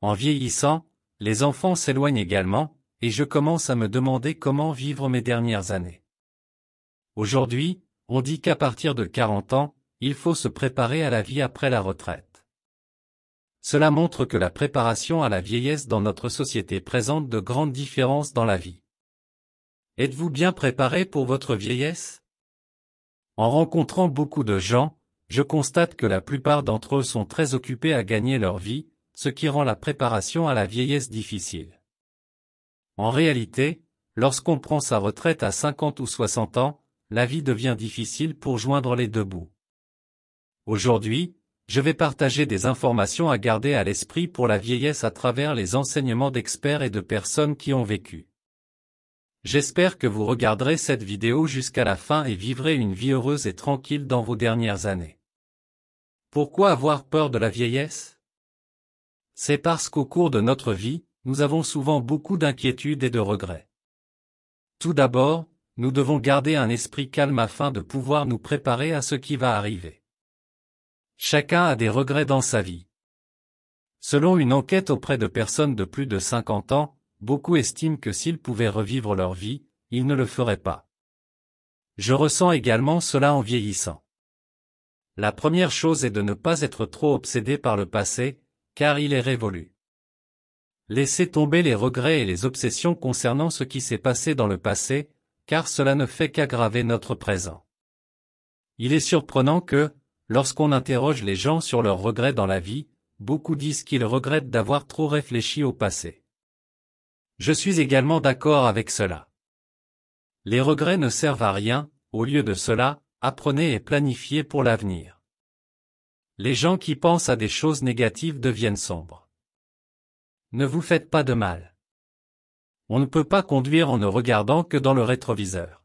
En vieillissant, les enfants s'éloignent également, et je commence à me demander comment vivre mes dernières années. Aujourd'hui, on dit qu'à partir de 40 ans, il faut se préparer à la vie après la retraite. Cela montre que la préparation à la vieillesse dans notre société présente de grandes différences dans la vie. Êtes-vous bien préparé pour votre vieillesse? En rencontrant beaucoup de gens, je constate que la plupart d'entre eux sont très occupés à gagner leur vie, ce qui rend la préparation à la vieillesse difficile. En réalité, lorsqu'on prend sa retraite à 50 ou 60 ans, la vie devient difficile pour joindre les deux bouts. Aujourd'hui, je vais partager des informations à garder à l'esprit pour la vieillesse à travers les enseignements d'experts et de personnes qui ont vécu. J'espère que vous regarderez cette vidéo jusqu'à la fin et vivrez une vie heureuse et tranquille dans vos dernières années. Pourquoi avoir peur de la vieillesse? C'est parce qu'au cours de notre vie, nous avons souvent beaucoup d'inquiétudes et de regrets. Tout d'abord, nous devons garder un esprit calme afin de pouvoir nous préparer à ce qui va arriver. Chacun a des regrets dans sa vie. Selon une enquête auprès de personnes de plus de 50 ans, beaucoup estiment que s'ils pouvaient revivre leur vie, ils ne le feraient pas. Je ressens également cela en vieillissant. La première chose est de ne pas être trop obsédé par le passé, car il est révolu. Laissez tomber les regrets et les obsessions concernant ce qui s'est passé dans le passé, car cela ne fait qu'aggraver notre présent. Il est surprenant que, lorsqu'on interroge les gens sur leurs regrets dans la vie, beaucoup disent qu'ils regrettent d'avoir trop réfléchi au passé. Je suis également d'accord avec cela. Les regrets ne servent à rien, au lieu de cela, apprenez et planifiez pour l'avenir. Les gens qui pensent à des choses négatives deviennent sombres. Ne vous faites pas de mal. On ne peut pas conduire en ne regardant que dans le rétroviseur.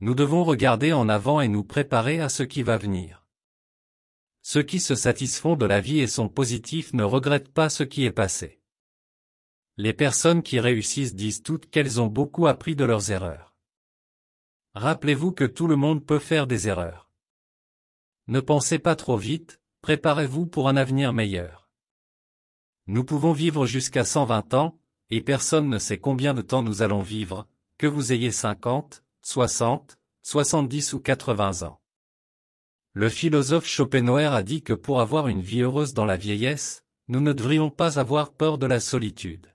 Nous devons regarder en avant et nous préparer à ce qui va venir. Ceux qui se satisfont de la vie et sont positifs ne regrettent pas ce qui est passé. Les personnes qui réussissent disent toutes qu'elles ont beaucoup appris de leurs erreurs. Rappelez-vous que tout le monde peut faire des erreurs. Ne pensez pas trop vite, préparez-vous pour un avenir meilleur. Nous pouvons vivre jusqu'à 120 ans, et personne ne sait combien de temps nous allons vivre, que vous ayez 50, 60, 70 ou 80 ans. Le philosophe Schopenhauer a dit que pour avoir une vie heureuse dans la vieillesse, nous ne devrions pas avoir peur de la solitude.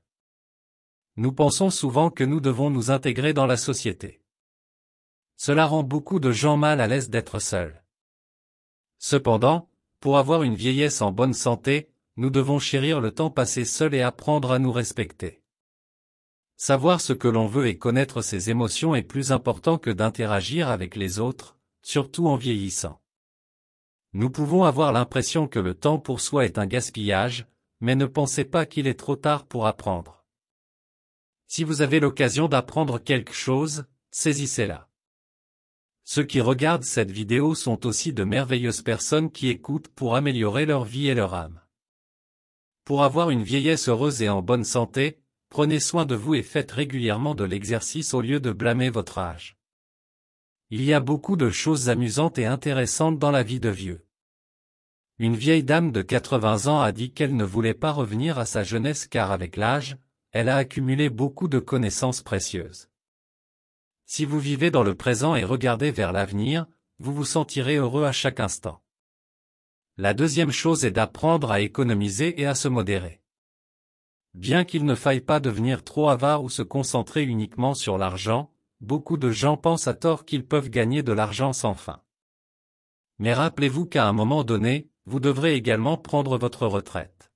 Nous pensons souvent que nous devons nous intégrer dans la société. Cela rend beaucoup de gens mal à l'aise d'être seuls. Cependant, pour avoir une vieillesse en bonne santé, nous devons chérir le temps passé seul et apprendre à nous respecter. Savoir ce que l'on veut et connaître ses émotions est plus important que d'interagir avec les autres, surtout en vieillissant. Nous pouvons avoir l'impression que le temps pour soi est un gaspillage, mais ne pensez pas qu'il est trop tard pour apprendre. Si vous avez l'occasion d'apprendre quelque chose, saisissez-la. Ceux qui regardent cette vidéo sont aussi de merveilleuses personnes qui écoutent pour améliorer leur vie et leur âme. Pour avoir une vieillesse heureuse et en bonne santé, prenez soin de vous et faites régulièrement de l'exercice au lieu de blâmer votre âge. Il y a beaucoup de choses amusantes et intéressantes dans la vie de vieux. Une vieille dame de 80 ans a dit qu'elle ne voulait pas revenir à sa jeunesse car avec l'âge, elle a accumulé beaucoup de connaissances précieuses. Si vous vivez dans le présent et regardez vers l'avenir, vous vous sentirez heureux à chaque instant. La deuxième chose est d'apprendre à économiser et à se modérer. Bien qu'il ne faille pas devenir trop avare ou se concentrer uniquement sur l'argent, beaucoup de gens pensent à tort qu'ils peuvent gagner de l'argent sans fin. Mais rappelez-vous qu'à un moment donné, vous devrez également prendre votre retraite.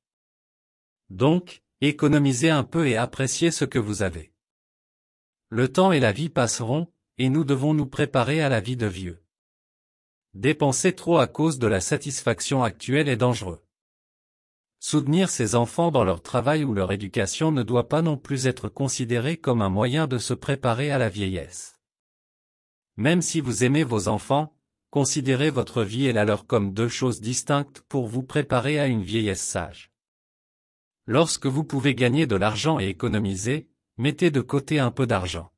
Donc, économisez un peu et appréciez ce que vous avez. Le temps et la vie passeront, et nous devons nous préparer à la vie de vieux. Dépenser trop à cause de la satisfaction actuelle est dangereux. Soutenir ses enfants dans leur travail ou leur éducation ne doit pas non plus être considéré comme un moyen de se préparer à la vieillesse. Même si vous aimez vos enfants, considérez votre vie et la leur comme deux choses distinctes pour vous préparer à une vieillesse sage. Lorsque vous pouvez gagner de l'argent et économiser, mettez de côté un peu d'argent.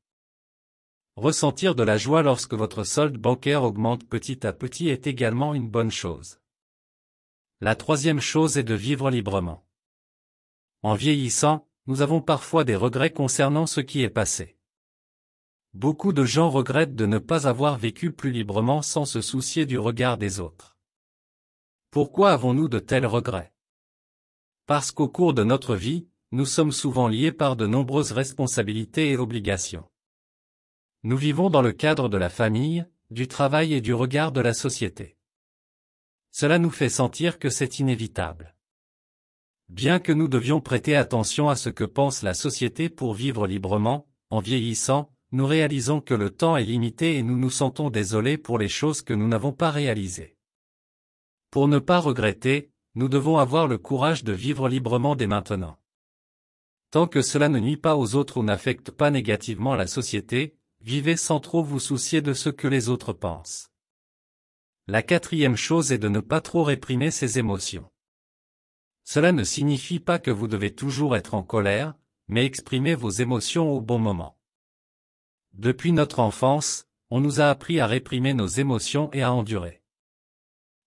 Ressentir de la joie lorsque votre solde bancaire augmente petit à petit est également une bonne chose. La troisième chose est de vivre librement. En vieillissant, nous avons parfois des regrets concernant ce qui est passé. Beaucoup de gens regrettent de ne pas avoir vécu plus librement sans se soucier du regard des autres. Pourquoi avons-nous de tels regrets? Parce qu'au cours de notre vie, nous sommes souvent liés par de nombreuses responsabilités et obligations. Nous vivons dans le cadre de la famille, du travail et du regard de la société. Cela nous fait sentir que c'est inévitable. Bien que nous devions prêter attention à ce que pense la société pour vivre librement, en vieillissant, nous réalisons que le temps est limité et nous nous sentons désolés pour les choses que nous n'avons pas réalisées. Pour ne pas regretter, nous devons avoir le courage de vivre librement dès maintenant. Tant que cela ne nuit pas aux autres ou n'affecte pas négativement la société, vivez sans trop vous soucier de ce que les autres pensent. La quatrième chose est de ne pas trop réprimer ses émotions. Cela ne signifie pas que vous devez toujours être en colère, mais exprimez vos émotions au bon moment. Depuis notre enfance, on nous a appris à réprimer nos émotions et à endurer.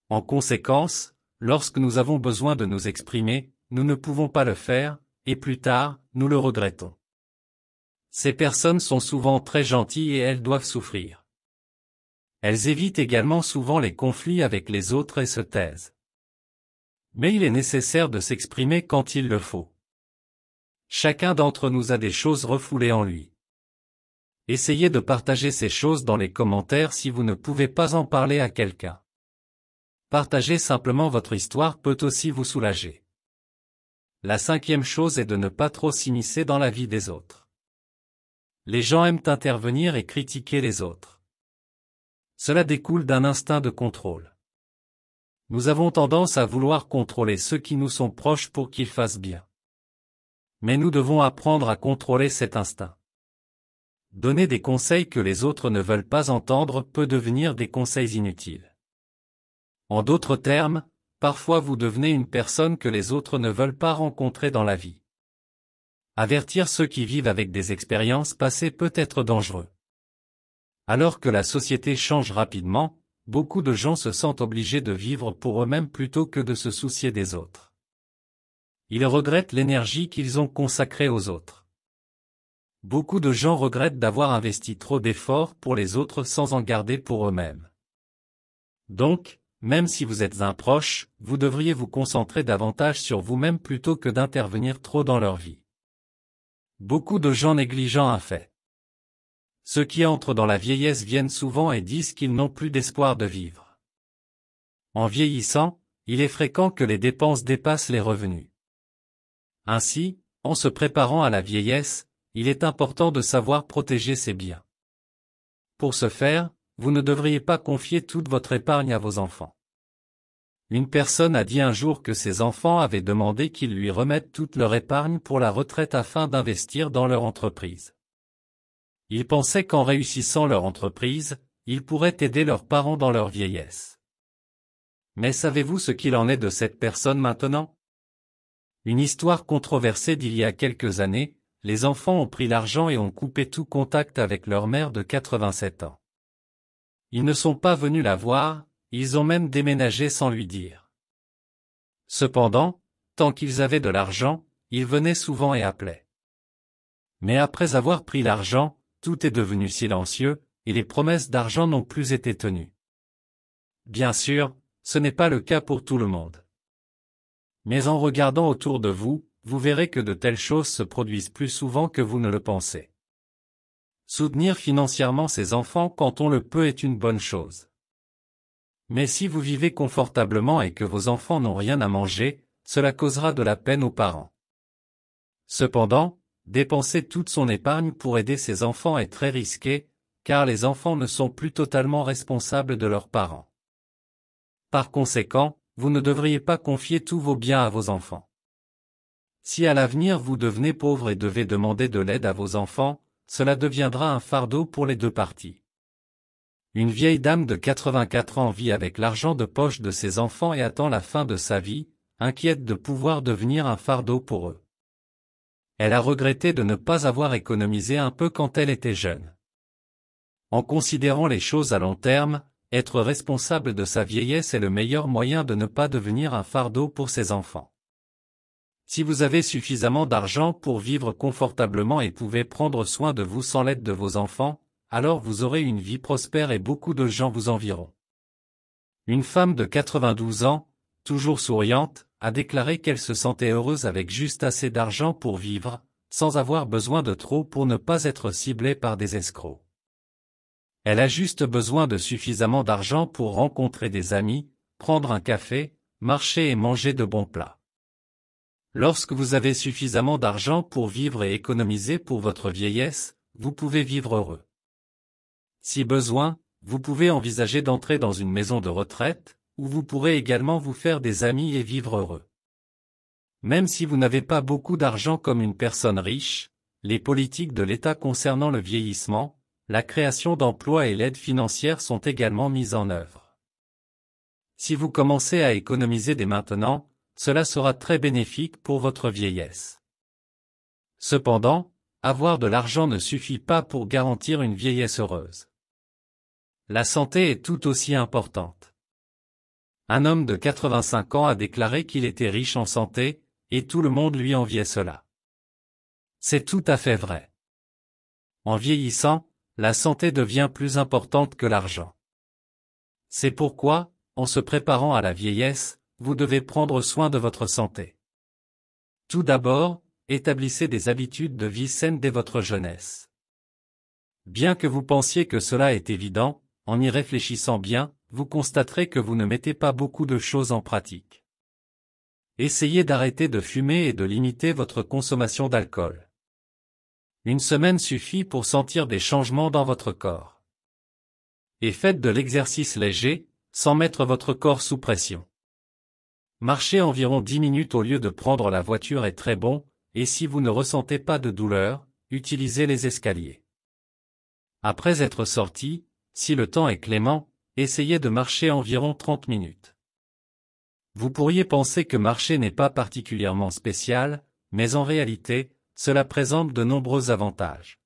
En conséquence, lorsque nous avons besoin de nous exprimer, nous ne pouvons pas le faire, et plus tard, nous le regrettons. Ces personnes sont souvent très gentilles et elles doivent souffrir. Elles évitent également souvent les conflits avec les autres et se taisent. Mais il est nécessaire de s'exprimer quand il le faut. Chacun d'entre nous a des choses refoulées en lui. Essayez de partager ces choses dans les commentaires si vous ne pouvez pas en parler à quelqu'un. Partager simplement votre histoire peut aussi vous soulager. La cinquième chose est de ne pas trop s'immiscer dans la vie des autres. Les gens aiment intervenir et critiquer les autres. Cela découle d'un instinct de contrôle. Nous avons tendance à vouloir contrôler ceux qui nous sont proches pour qu'ils fassent bien. Mais nous devons apprendre à contrôler cet instinct. Donner des conseils que les autres ne veulent pas entendre peut devenir des conseils inutiles. En d'autres termes, parfois vous devenez une personne que les autres ne veulent pas rencontrer dans la vie. Avertir ceux qui vivent avec des expériences passées peut être dangereux. Alors que la société change rapidement, beaucoup de gens se sentent obligés de vivre pour eux-mêmes plutôt que de se soucier des autres. Ils regrettent l'énergie qu'ils ont consacrée aux autres. Beaucoup de gens regrettent d'avoir investi trop d'efforts pour les autres sans en garder pour eux-mêmes. Donc, même si vous êtes un proche, vous devriez vous concentrer davantage sur vous-même plutôt que d'intervenir trop dans leur vie. Beaucoup de gens négligent un fait. Ceux qui entrent dans la vieillesse viennent souvent et disent qu'ils n'ont plus d'espoir de vivre. En vieillissant, il est fréquent que les dépenses dépassent les revenus. Ainsi, en se préparant à la vieillesse, il est important de savoir protéger ses biens. Pour ce faire, vous ne devriez pas confier toute votre épargne à vos enfants. Une personne a dit un jour que ses enfants avaient demandé qu'ils lui remettent toute leur épargne pour la retraite afin d'investir dans leur entreprise. Ils pensaient qu'en réussissant leur entreprise, ils pourraient aider leurs parents dans leur vieillesse. Mais savez-vous ce qu'il en est de cette personne maintenant? Une histoire controversée d'il y a quelques années, les enfants ont pris l'argent et ont coupé tout contact avec leur mère de 87 ans. Ils ne sont pas venus la voir, ils ont même déménagé sans lui dire. Cependant, tant qu'ils avaient de l'argent, ils venaient souvent et appelaient. Mais après avoir pris l'argent, tout est devenu silencieux, et les promesses d'argent n'ont plus été tenues. Bien sûr, ce n'est pas le cas pour tout le monde. Mais en regardant autour de vous, vous verrez que de telles choses se produisent plus souvent que vous ne le pensez. Soutenir financièrement ses enfants quand on le peut est une bonne chose. Mais si vous vivez confortablement et que vos enfants n'ont rien à manger, cela causera de la peine aux parents. Cependant, dépenser toute son épargne pour aider ses enfants est très risqué, car les enfants ne sont plus totalement responsables de leurs parents. Par conséquent, vous ne devriez pas confier tous vos biens à vos enfants. Si à l'avenir vous devenez pauvre et devez demander de l'aide à vos enfants, cela deviendra un fardeau pour les deux parties. Une vieille dame de 84 ans vit avec l'argent de poche de ses enfants et attend la fin de sa vie, inquiète de pouvoir devenir un fardeau pour eux. Elle a regretté de ne pas avoir économisé un peu quand elle était jeune. En considérant les choses à long terme, être responsable de sa vieillesse est le meilleur moyen de ne pas devenir un fardeau pour ses enfants. Si vous avez suffisamment d'argent pour vivre confortablement et pouvez prendre soin de vous sans l'aide de vos enfants, alors vous aurez une vie prospère et beaucoup de gens vous envieront. Une femme de 92 ans, toujours souriante, a déclaré qu'elle se sentait heureuse avec juste assez d'argent pour vivre, sans avoir besoin de trop pour ne pas être ciblée par des escrocs. Elle a juste besoin de suffisamment d'argent pour rencontrer des amis, prendre un café, marcher et manger de bons plats. Lorsque vous avez suffisamment d'argent pour vivre et économiser pour votre vieillesse, vous pouvez vivre heureux. Si besoin, vous pouvez envisager d'entrer dans une maison de retraite, où vous pourrez également vous faire des amis et vivre heureux. Même si vous n'avez pas beaucoup d'argent comme une personne riche, les politiques de l'État concernant le vieillissement, la création d'emplois et l'aide financière sont également mises en œuvre. Si vous commencez à économiser dès maintenant, cela sera très bénéfique pour votre vieillesse. Cependant, avoir de l'argent ne suffit pas pour garantir une vieillesse heureuse. La santé est tout aussi importante. Un homme de 85 ans a déclaré qu'il était riche en santé, et tout le monde lui enviait cela. C'est tout à fait vrai. En vieillissant, la santé devient plus importante que l'argent. C'est pourquoi, en se préparant à la vieillesse, vous devez prendre soin de votre santé. Tout d'abord, établissez des habitudes de vie saines dès votre jeunesse. Bien que vous pensiez que cela est évident, en y réfléchissant bien, vous constaterez que vous ne mettez pas beaucoup de choses en pratique. Essayez d'arrêter de fumer et de limiter votre consommation d'alcool. Une semaine suffit pour sentir des changements dans votre corps. Et faites de l'exercice léger, sans mettre votre corps sous pression. Marcher environ 10 minutes au lieu de prendre la voiture est très bon, et si vous ne ressentez pas de douleur, utilisez les escaliers. Après être sorti, si le temps est clément, essayez de marcher environ 30 minutes. Vous pourriez penser que marcher n'est pas particulièrement spécial, mais en réalité, cela présente de nombreux avantages.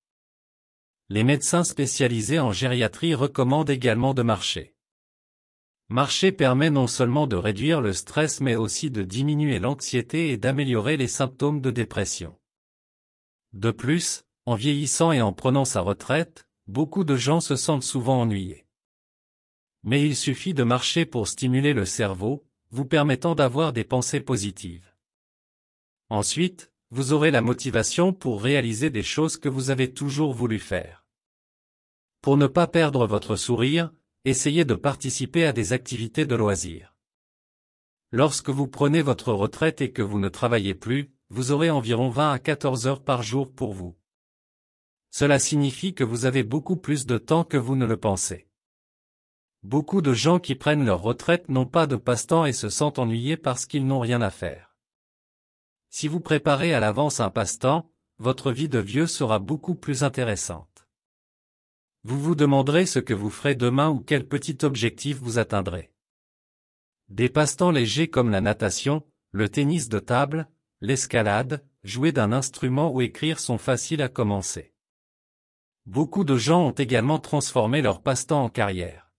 Les médecins spécialisés en gériatrie recommandent également de marcher. Marcher permet non seulement de réduire le stress mais aussi de diminuer l'anxiété et d'améliorer les symptômes de dépression. De plus, en vieillissant et en prenant sa retraite, beaucoup de gens se sentent souvent ennuyés. Mais il suffit de marcher pour stimuler le cerveau, vous permettant d'avoir des pensées positives. Ensuite, vous aurez la motivation pour réaliser des choses que vous avez toujours voulu faire. Pour ne pas perdre votre sourire, essayez de participer à des activités de loisirs. Lorsque vous prenez votre retraite et que vous ne travaillez plus, vous aurez environ 20 à 14 heures par jour pour vous. Cela signifie que vous avez beaucoup plus de temps que vous ne le pensez. Beaucoup de gens qui prennent leur retraite n'ont pas de passe-temps et se sentent ennuyés parce qu'ils n'ont rien à faire. Si vous préparez à l'avance un passe-temps, votre vie de vieux sera beaucoup plus intéressante. Vous vous demanderez ce que vous ferez demain ou quel petit objectif vous atteindrez. Des passe-temps légers comme la natation, le tennis de table, l'escalade, jouer d'un instrument ou écrire sont faciles à commencer. Beaucoup de gens ont également transformé leur passe-temps en carrière.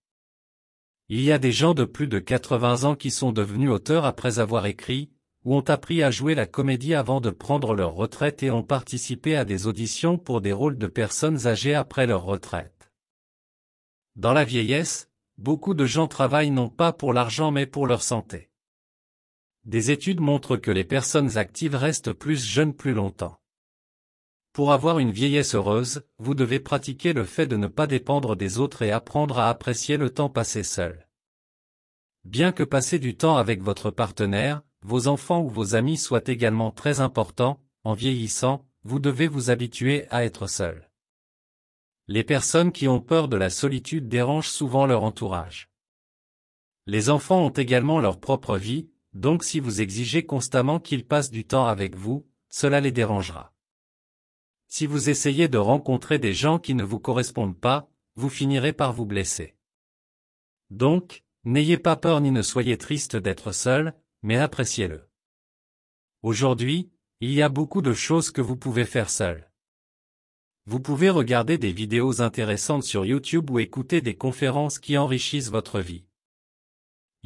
Il y a des gens de plus de 80 ans qui sont devenus auteurs après avoir écrit, ou ont appris à jouer la comédie avant de prendre leur retraite et ont participé à des auditions pour des rôles de personnes âgées après leur retraite. Dans la vieillesse, beaucoup de gens travaillent non pas pour l'argent mais pour leur santé. Des études montrent que les personnes actives restent plus jeunes plus longtemps. Pour avoir une vieillesse heureuse, vous devez pratiquer le fait de ne pas dépendre des autres et apprendre à apprécier le temps passé seul. Bien que passer du temps avec votre partenaire, vos enfants ou vos amis soit également très important, en vieillissant, vous devez vous habituer à être seul. Les personnes qui ont peur de la solitude dérangent souvent leur entourage. Les enfants ont également leur propre vie, donc si vous exigez constamment qu'ils passent du temps avec vous, cela les dérangera. Si vous essayez de rencontrer des gens qui ne vous correspondent pas, vous finirez par vous blesser. Donc, n'ayez pas peur ni ne soyez triste d'être seul, mais appréciez-le. Aujourd'hui, il y a beaucoup de choses que vous pouvez faire seul. Vous pouvez regarder des vidéos intéressantes sur YouTube ou écouter des conférences qui enrichissent votre vie.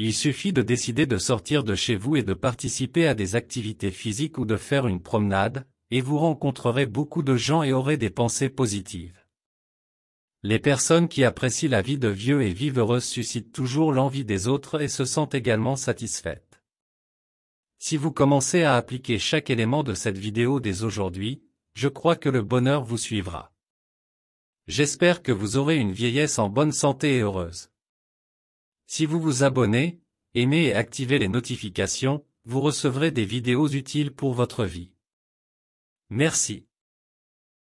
Il suffit de décider de sortir de chez vous et de participer à des activités physiques ou de faire une promenade, et vous rencontrerez beaucoup de gens et aurez des pensées positives. Les personnes qui apprécient la vie de vieux et vivent heureuses suscitent toujours l'envie des autres et se sentent également satisfaites. Si vous commencez à appliquer chaque élément de cette vidéo dès aujourd'hui, je crois que le bonheur vous suivra. J'espère que vous aurez une vieillesse en bonne santé et heureuse. Si vous vous abonnez, aimez et activez les notifications, vous recevrez des vidéos utiles pour votre vie. Merci.